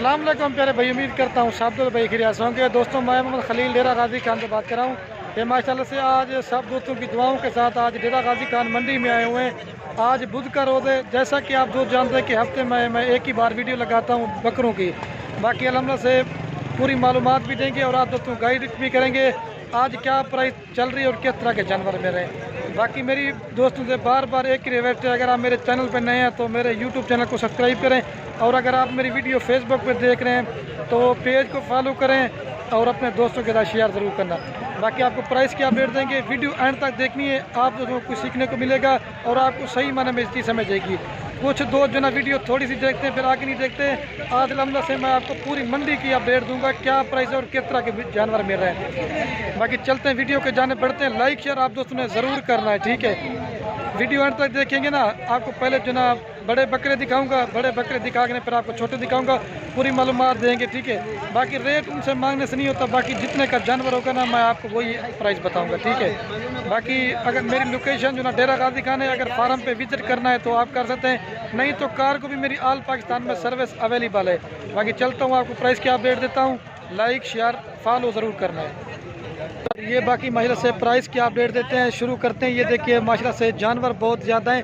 अस्सलाम वालेकुम प्यारे भाई, उम्मीद करता हूँ सब भाई खैरियत से होंगे। दोस्तों मैं मोहम्मद खलील डेरा गाजी खान से बात कर रहा हूँ। ये माशाल्लाह से आज सब दोस्तों की दुआओं के साथ आज डेरा गाजी खान मंडी में आए हुए हैं। आज बुध का रोज़ है। जैसा कि आप दोस्त जानते हैं कि हफ्ते में मैं एक ही बार वीडियो लगाता हूँ बकरों की। बाकी अल्हम्दुलिल्लाह से पूरी मालूमात भी देंगे और आप दोस्तों गाइड भी करेंगे आज क्या प्राइस चल रही है और किस तरह के जानवर मेरे हैं। बाकी मेरी दोस्तों से बार बार एक ही रिक्वेस्ट है, अगर आप मेरे चैनल पर नए हैं तो मेरे यूट्यूब चैनल को सब्सक्राइब करें और अगर आप मेरी वीडियो फेसबुक पर देख रहे हैं तो पेज को फॉलो करें और अपने दोस्तों के साथ शेयर ज़रूर करना। बाकी आपको प्राइस की अपडेट देंगे, वीडियो एंड तक देखनी है, आप दोस्तों को कुछ सीखने को मिलेगा और आपको सही माने में इसकी समझ आएगी। कुछ दोस्त जो ना वीडियो थोड़ी सी देखते हैं फिर आगे नहीं देखते। आज अल्हम्दुलिल्लाह से मैं आपको पूरी मंडी की अपडेट दूंगा, क्या प्राइस और किस तरह के जानवर मिल रहे हैं। बाकी चलते हैं वीडियो के जाने बढ़ते हैं। लाइक शेयर आप दोस्तों ने ज़रूर करना है, ठीक है। वीडियो अंत तक देखेंगे ना, आपको पहले जो ना बड़े बकरे दिखाऊंगा, बड़े बकरे दिखा के फिर आपको छोटे दिखाऊंगा, पूरी मालूमात देंगे, ठीक है। बाकी रेट उनसे मांगने से नहीं होता, बाकी जितने का जानवर होगा ना मैं आपको वही प्राइस बताऊंगा, ठीक है। बाकी अगर मेरी लोकेशन जो ना डेरा गाजी खान है, अगर फार्म पे विजिट करना है तो आप कर सकते हैं, नहीं तो कार को भी मेरी ऑल पाकिस्तान में सर्विस अवेलेबल है। बाकी चलता हूँ, आपको प्राइस की अपडेट देता हूँ। लाइक शेयर फॉलो ज़रूर करना है। ये बाकी माशाल्लाह से प्राइस की अपडेट देते हैं, शुरू करते हैं। ये देखिए माशाल्लाह से जानवर बहुत ज़्यादा हैं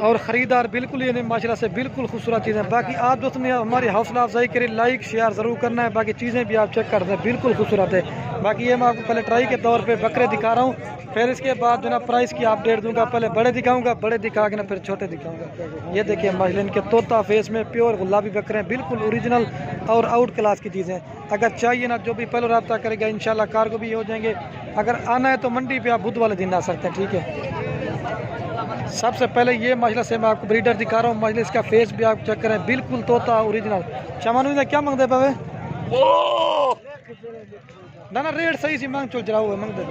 और ख़रीदार बिल्कुल ये नहीं माशाल्लाह से बिल्कुल खूबसूरत चीज़ें। बाकी आप दोस्तों ने हमारी हौसला अफजाई करी, लाइक शेयर ज़रूर करना है। बाकी चीज़ें भी आप चेक कर दें, बिल्कुल खूबसूरत है। बाकी ये मैं आपको पहले ट्राई के तौर पे बकरे दिखा रहा हूँ, फिर इसके बाद जो ना प्राइस की अपडेट दूंगा। पहले बड़े दिखाऊंगा, बड़े दिखा के ना फिर छोटे दिखाऊंगा। ये देखिए माशाल्लाह इनके तोता फेस में प्योर गुलाबी बकरे हैं, बिल्कुल ओरिजिनल और आउट क्लास की चीज़ें। अगर चाहिए ना जो भी पहले रब्ता करेगा इंशाल्लाह कार को भी हो जाएंगे। अगर आना है तो मंडी पे आप बुध वाले दिन आ सकते हैं, ठीक है। सबसे पहले ये माशाल्लाह से मैं आपको ब्रीडर दिखा रहा हूँ। माशाल्लाह इसका फेस भी आप चेक करें, बिल्कुल तोता ओरिजिनल। चमानू ने क्या मांगते पावे ना ना रेट सही सी मांग चल जरा हुआ मांगते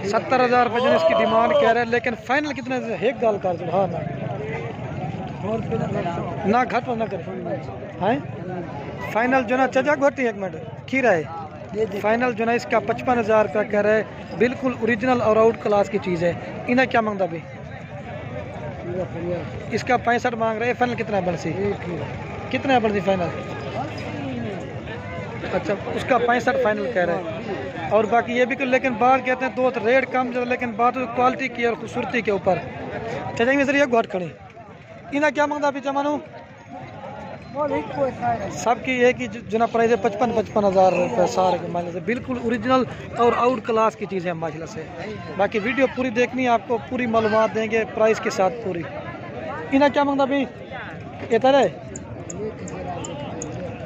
70,000 रुपये जो इसकी डिमांड कह रहे हैं, लेकिन फाइनल कितने एक गाल कर दो। हाँ ना घट ना करे हैं फाइनल जो ना चजा घटी एक मिनट खीरा है फाइनल जो ना इसका 55,000 रुपया कह रहे हैं, बिल्कुल ओरिजिनल और आउट क्लास की चीज़ है। इन्हें क्या मांगता भी इसका 65 मांग रहे हैं। फाइनल कितना बन सी कितना बन सी फाइनल? अच्छा उसका 65 फाइनल कह रहे हैं। और बाकी ये भी लेकिन बात कहते हैं दो रेट कम ज़्यादा, लेकिन बात क्वालिटी की और खूबसूरती के ऊपर चलेंगे सर। ये घाट खड़ी इन्हें क्या मांगता अभी जमानू सबकी एक ही जना प्राइस है 55,000 रुपये सारे के मामले से, बिल्कुल ओरिजिनल और आउट क्लास की चीज़ें माशाल्लाह से। बाकी वीडियो पूरी देखनी है, आपको पूरी मालूमात देंगे प्राइस के साथ पूरी। इन्हें क्या मांगता अभी ये तरह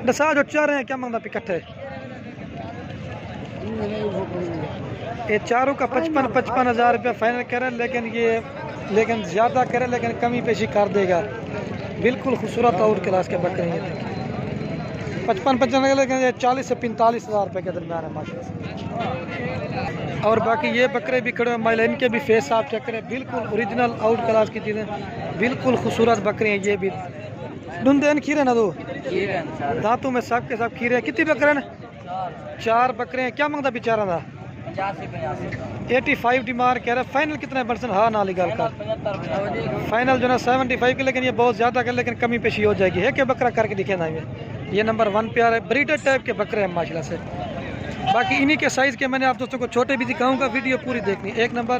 दसा जो चार हैं क्या मांगता इकट्ठे? ये चारों का 55,000 रुपये फाइनल करे, लेकिन ज़्यादा करे लेकिन कमी पेशी कर देगा। बिल्कुल खूबसूरत आउट क्लास के बकरे हैं, देखिए 55 लेकिन 40 से 45,000 रुपये के दरमियान है माशाल्लाह। और बाकी ये बकरे भी खड़े हैं माइल, इनके भी फेस आप चेक करें, बिल्कुल ओरिजिनल आउट क्लास की चीज़ें, बिल्कुल खूबसूरत बकरे हैं। ये भी ढूंढे खीरे ना दो दांतों में सब के सब खीरे हैं। कितनी बकरे हैं? 4 बकरे हैं। क्या मांगता बेचारा था? 85 डिमांड कह रहा है। फाइनल कितना परसेंट? हाँ नाली गाल का फाइनल जो ना 75 के, लेकिन ये बहुत ज़्यादा कर लेकिन कमी पेशी हो जाएगी। है क्या बकरा करके दिखे ना ये नंबर 1 पे आ रहा है, ब्रीडर टाइप के बकरे हैं माशाल्लाह से। बाकी इन्हीं के साइज़ के मैंने आप दोस्तों को छोटे भी दिखाऊंगा, वीडियो पूरी देखनी। 1 नंबर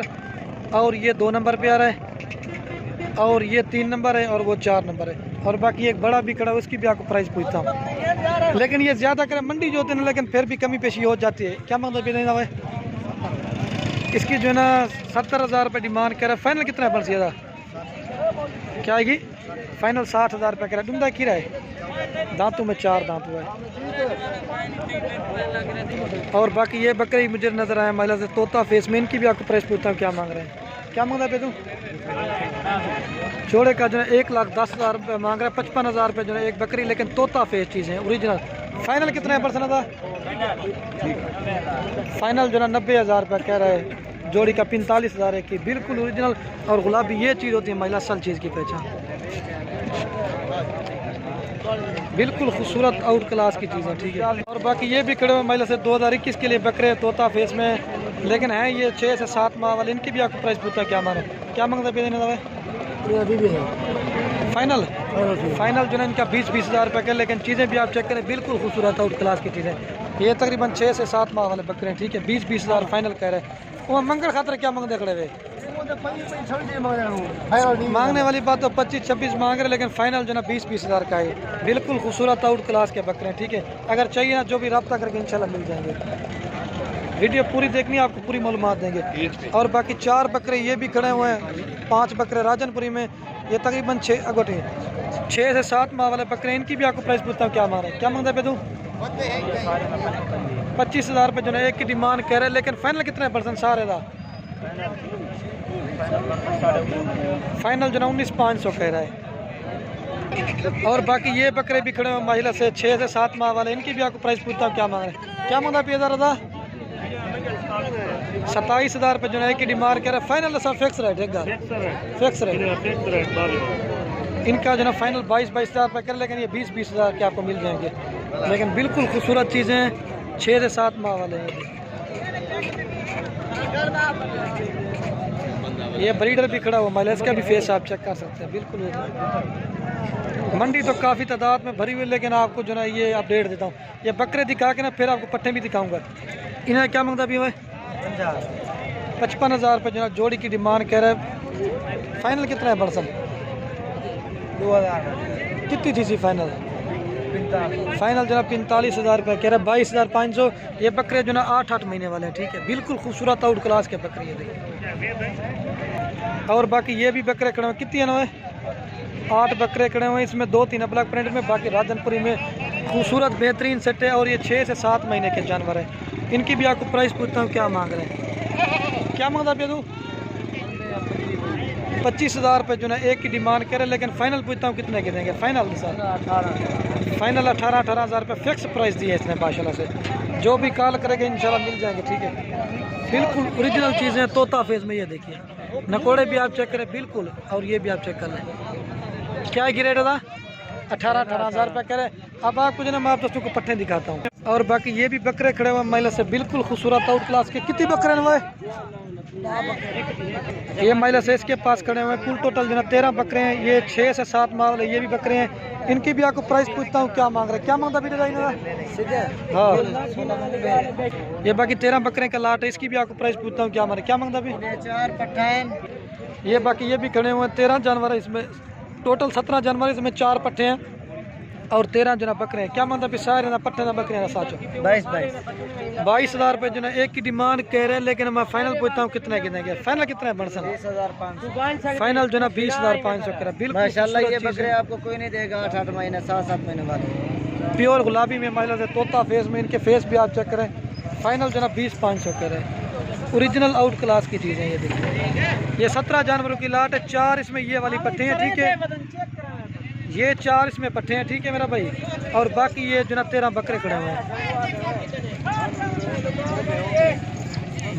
और ये 2 नंबर पे आ रहा है और ये 3 नंबर है और वो 4 नंबर है। और बाकी एक बड़ा भी खड़ा है, उसकी भी आपको प्राइस पूछता हूँ, लेकिन ये ज़्यादा करें मंडी जो होते हैं लेकिन फिर भी कमी पेशी हो जाती है। क्या मांगता भी नहीं ना भाई इसकी जो है ना 70,000 रुपये डिमांड कर रहा है। फाइनल कितना बन ज़्यादा क्या आएगी? फाइनल 60,000 रुपये कह रहा है। डूंगा की रहा है, दांतों में 4 दांत हुआ है। और बाकी ये बकरी मुझे नज़र आया महिला से तोता फेस में, इनकी भी आपको प्राइस पूछता हूँ क्या मांग रहे हैं। क्या मांगता है तुम? जोड़े का जो है 1,10,000 रुपये मांग रहा है। 55,000 रुपये जो है एक बकरी, लेकिन तोता फेस चीज़ें ओरिजिनल। फाइनल कितना है परसेंट था? फाइनल जो है 90,000 रुपये कह रहा है। जोड़ी का 45,000 है की, बिल्कुल ओरिजिनल और गुलाबी ये चीज़ होती है महिला असल चीज़ की पहचान, बिल्कुल खूबसूरत आउट क्लास की चीज़ें, ठीक है। और बाकी ये भी खड़े हुए महिला से 2021 के लिए बकरे तोता फेस में, लेकिन हैं ये 6 से 7 माह वाले। इनकी भी आपको प्राइस पूछता है क्या मांगे? क्या मांगता है? अभी भी है फाइनल फाइनल जो है इनका 20-20 हज़ार रुपये का, लेकिन चीज़ें भी आप चेक करें बिल्कुल खूबसूरत आउट क्लास की चीज़ें। ये तकरीबन 6 से 7 माह वाले बकरे हैं, ठीक है। 20-20 हज़ार फाइनल कह रहे हैं। वो मंगल खातर क्या मांगते खड़े हुए? मांगने वाली बात तो 25-26 मांग रहे, लेकिन फाइनल जो ना 20-20 हज़ार का है। बिल्कुल खूबसूरत आउट क्लास के बकरे हैं, ठीक है। अगर चाहिए ना जो भी रब्ता करके इंशाल्लाह मिल जाएंगे। वीडियो पूरी देखनी है, आपको पूरी मालूमात देंगे। और बाकी 4 बकरे ये भी खड़े हुए हैं, 5 बकरे राजनपुरी में। ये तकरीबन 6 से 7 माह वाले बकरे, इनकी भी आपको प्राइस पूछता हूँ क्या मांग रहे हैं, क्या मांगता है बेदू? 25 हज़ार रुपये जो है एक की डिमांड कह रहे हैं, लेकिन फाइनल कितने % सारे था? फाइनल जो ना 19,500 कह रहा है। और बाकी ये बकरे भी खड़े हुए महिला से 6 से 7 माह वाले, इनकी भी आपको प्राइस पूछता हूँ क्या मांग रहे हैं, क्या मांगा? 27 हज़ार रुपये जो है एक की डिमांड कह रहे हैं। फाइनल सब फिक्स रेट है, फिक्स रेट इनका जो ना फाइनल 22-22 हज़ार रुपये कर, लेकिन ये 20-20 हज़ार के आपको मिल जाएंगे। लेकिन बिल्कुल खूबसूरत चीज़ें 6 से 7 माह वाले हैं। ये ब्रीडर भी खड़ा हुआ महिला, इसका भी फेस आप चेक कर सकते हैं। बिल्कुल मंडी तो काफ़ी तादाद में भरी हुई, लेकिन आपको जो ना ये अपडेट देता हूँ। ये बकरे दिखा के ना फिर आपको पट्टे भी दिखाऊंगा। इन्हें क्या मांगता भी हुआ? 55 हज़ार रुपये जो ना जोड़ी की डिमांड कह रहा है। फाइनल कितना है % 2000 कितनी थी फाइनल? फाइनल जो ना 45 हज़ार रुपये कह रहा है। 22,500। ये बकरे जो ना 8-8 महीने वाले हैं, ठीक है। बिल्कुल खूबसूरत आउट क्लास के बकरे ये। और बाकी ये भी बकरे खड़े हुए, कितनी है ना 8 बकरे खड़े हुए हैं। इसमें 2-3 ब्लैक प्रिंट में, बाकी राजनपुरी में खूबसूरत बेहतरीन सेट है। और ये 6 से 7 महीने के जानवर हैं। इनकी भी आपको प्राइस पूछता हूँ क्या मांग रहे हैं, क्या मांगता बेदू? 25 हज़ार रुपये जो ना एक की डिमांड करे, लेकिन फाइनल पूछता हूँ कितने के देंगे? फाइनल फाइनल 18 हज़ार रुपये फिक्स प्राइस दिए इसने माशाल्लाह से। जो भी कॉल करेंगे इंशाल्लाह मिल जाएंगे, ठीक है। बिल्कुल ओरिजिनल चीज़ें तोता फेस में, ये देखिए नकोड़े भी आप चेक करें बिल्कुल। और ये भी आप चेक कर लें, क्या ग्रेड था? 18 हज़ार रुपये करे। अब आपको जो ना मैं आप दोस्तों को पट्टे दिखाता हूँ। और बाकी ये भी बकरे खड़े हुए महिला से, बिल्कुल खूबसूरत आउट क्लास के। कितने बकरे हैं? ये महिला से इसके पास खड़े हुए हैं। कुल टोटल जो ना 13 बकरे हैं। ये 6 से 7 माह वाले ये भी बकरे हैं। इनकी भी आपको प्राइस पूछता हूँ क्या मांग रहे हैं, क्या मांगता भी डिजाइन? हाँ, ये बाकी 13 बकरे का लाट है। इसकी भी आपको प्राइस पूछता हूँ क्या मांग रहे, क्या मांगता भी? 4 पट्टे। ये बाकी ये भी खड़े हुए हैं। 13 जानवर है इसमें, टोटल 17 जानवर, इसमें 4 पट्टे हैं और 13 जो ना बकरे हैं। क्या मांगता भी? सारे ना पट्टे ना बकरे हैं साचो। 22 हज़ार रुपये जो ना एक की डिमांड कह रहे हैं, लेकिन मैं फाइनल पूछता हूँ कितने की देंगे? फाइनल कितने % 20,500 फाइनल जो ना 20,500 करा। बिल्कुल माशाल्लाह ये बकरे आपको कोई नहीं देगा 8-8 महीने 7-7 महीने बाद। प्योर गुलाबी में महिला से तोता फेस में, इनके फेस भी आप चेक करें। फाइनल जो ना 20,500 कह रहे हैं। ओरिजिनल आउट क्लास की चीज़ें ये देखिए। ये 17 जानवरों की लाट है। 4 इसमें ये वाली पट्टे हैं, ठीक है। ये 4 इसमें पट्टे हैं, ठीक है मेरा भाई। और बाकी ये जो ना 13 बकरे खड़े हुए हैं।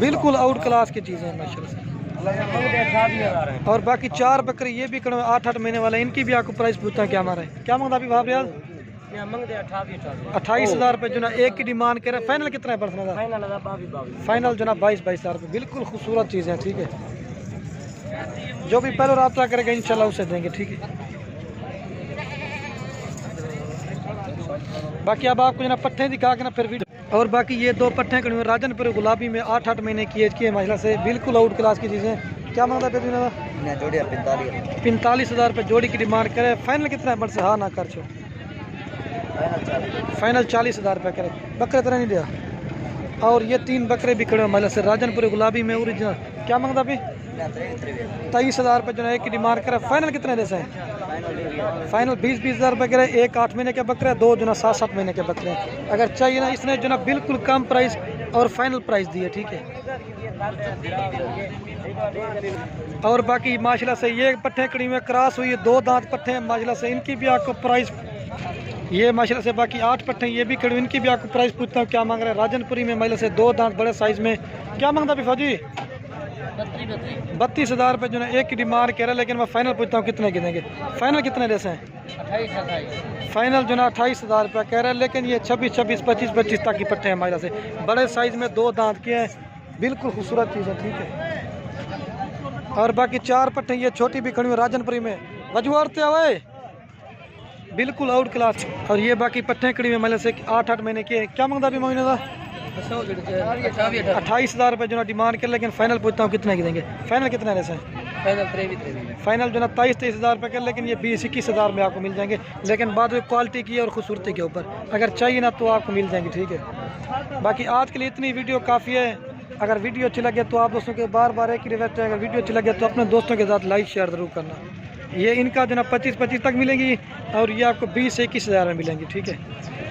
बिल्कुल आउट क्लास की चीज़ें हैं माशाल्लाह से। और बाकी 4 बकरे ये भी खड़े हुए 8-8 महीने वाले। इनकी भी आपको प्राइस पूछता है क्या मांग रहे हैं, क्या मांगता अभी भाव रियाज? 28 हज़ार रुपये जो ना एक की डिमांड करे। फाइनल कितना है % था? फाइनल जो ना 22 हज़ार रुपये। बिल्कुल खूबसूरत चीज़ें हैं, ठीक है। जो भी पहले रब्ता करेगा इंशाल्लाह उसे देंगे, ठीक है। बाकी अब आपको जो ना पट्टे दिखा के ना फिर वीडियो। और बाकी ये 2 पट्टे खड़े हुए राजनपुर गुलाबी में 8-8 महीने की एज की है महिला से। बिल्कुल आउट क्लास की चीज़ें। क्या मांगता है? 45 हज़ार रुपये जोड़ी की डिमांड करे। फाइनल कितना है % हाँ ना कर छो? फाइनल 40 हज़ार रुपये करे। बकरे तरह नहीं दिया। और ये 3 बकरे भी खड़े हुए महिला से राजनपुर गुलाबी में ओरिजिनल। क्या मांगता अभी? 23 हज़ार रुपये जो है एक की डिमांड करे। फाइनल कितने देते हैं? फाइनल 20-20 हज़ार रुपये करे। 1 8 महीने के बकरे, 2 जो ना 7-7 महीने के बकरे। अगर चाहिए ना इसने जो ना बिल्कुल कम प्राइस और फाइनल प्राइस दिए, ठीक है। और बाकी माशाल्लाह से ये पट्टे खड़ी हुई क्रॉस हुई है, 2 दांत पट्टे हैं माशाल्लाह से। इनकी भी आपको प्राइस ये माशाल्लाह से। बाकी 8 पट्टे ये भी खड़ी हुई, इनकी भी आपको प्राइस पूछता हूँ क्या मांग रहे हैं? राजनपुरी में माशाल्लाह से 2 दांत बड़े साइज़ में। क्या मांगता भी फौजी? 32 हज़ार रुपये जो ना एक की डिमांड कह रहे हैं, लेकिन मैं फाइनल पूछता हूँ कितने की देंगे? फाइनल कितने देते हैं? 28। फाइनल जो ना 28 हज़ार रुपये कह रहे हैं, लेकिन ये 26-26, 25-25 तक की पट्टे हैं माशाल्लाह से। बड़े साइज़ में 2 दांत के हैं। बिल्कुल खूबसूरत चीज़ है, ठीक है। और बाकी 4 पट्टे ये छोटी भी खड़ी हुई राजनपुरी में वजुआरते हुए बिल्कुल आउट क्लास। और ये बाकी पट्टे कड़ी में मतलब से 8-8 महीने के क्या मंगता भी महीने का 28,000 रुपये जो ना डिमांड कर, लेकिन फाइनल पूछता हूँ कितने की देंगे? फाइनल कितने रहने से? फाइनल जो ना 23-23,000 रुपये कर, लेकिन ये 20-21,000 में आपको मिल जाएंगे, लेकिन बाद में क्वालिटी की और खूबसूरती के ऊपर अगर चाहिए ना तो आपको मिल जाएंगे, ठीक है। बाकी आज के लिए इतनी वीडियो काफ़ी है। अगर वीडियो अच्छी लगे तो आप दोस्तों के बार एक रिक्वेस्ट है, अगर वीडियो अच्छी लगे तो अपने दोस्तों के साथ लाइक शेयर ज़रूर करना। ये इनका जो ना 25-25 तक मिलेंगी और ये आपको 20 से 21,000 में मिलेंगी, ठीक है।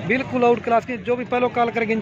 बिल्कुल आउट क्लास की। जो भी पहले कॉल करेंगे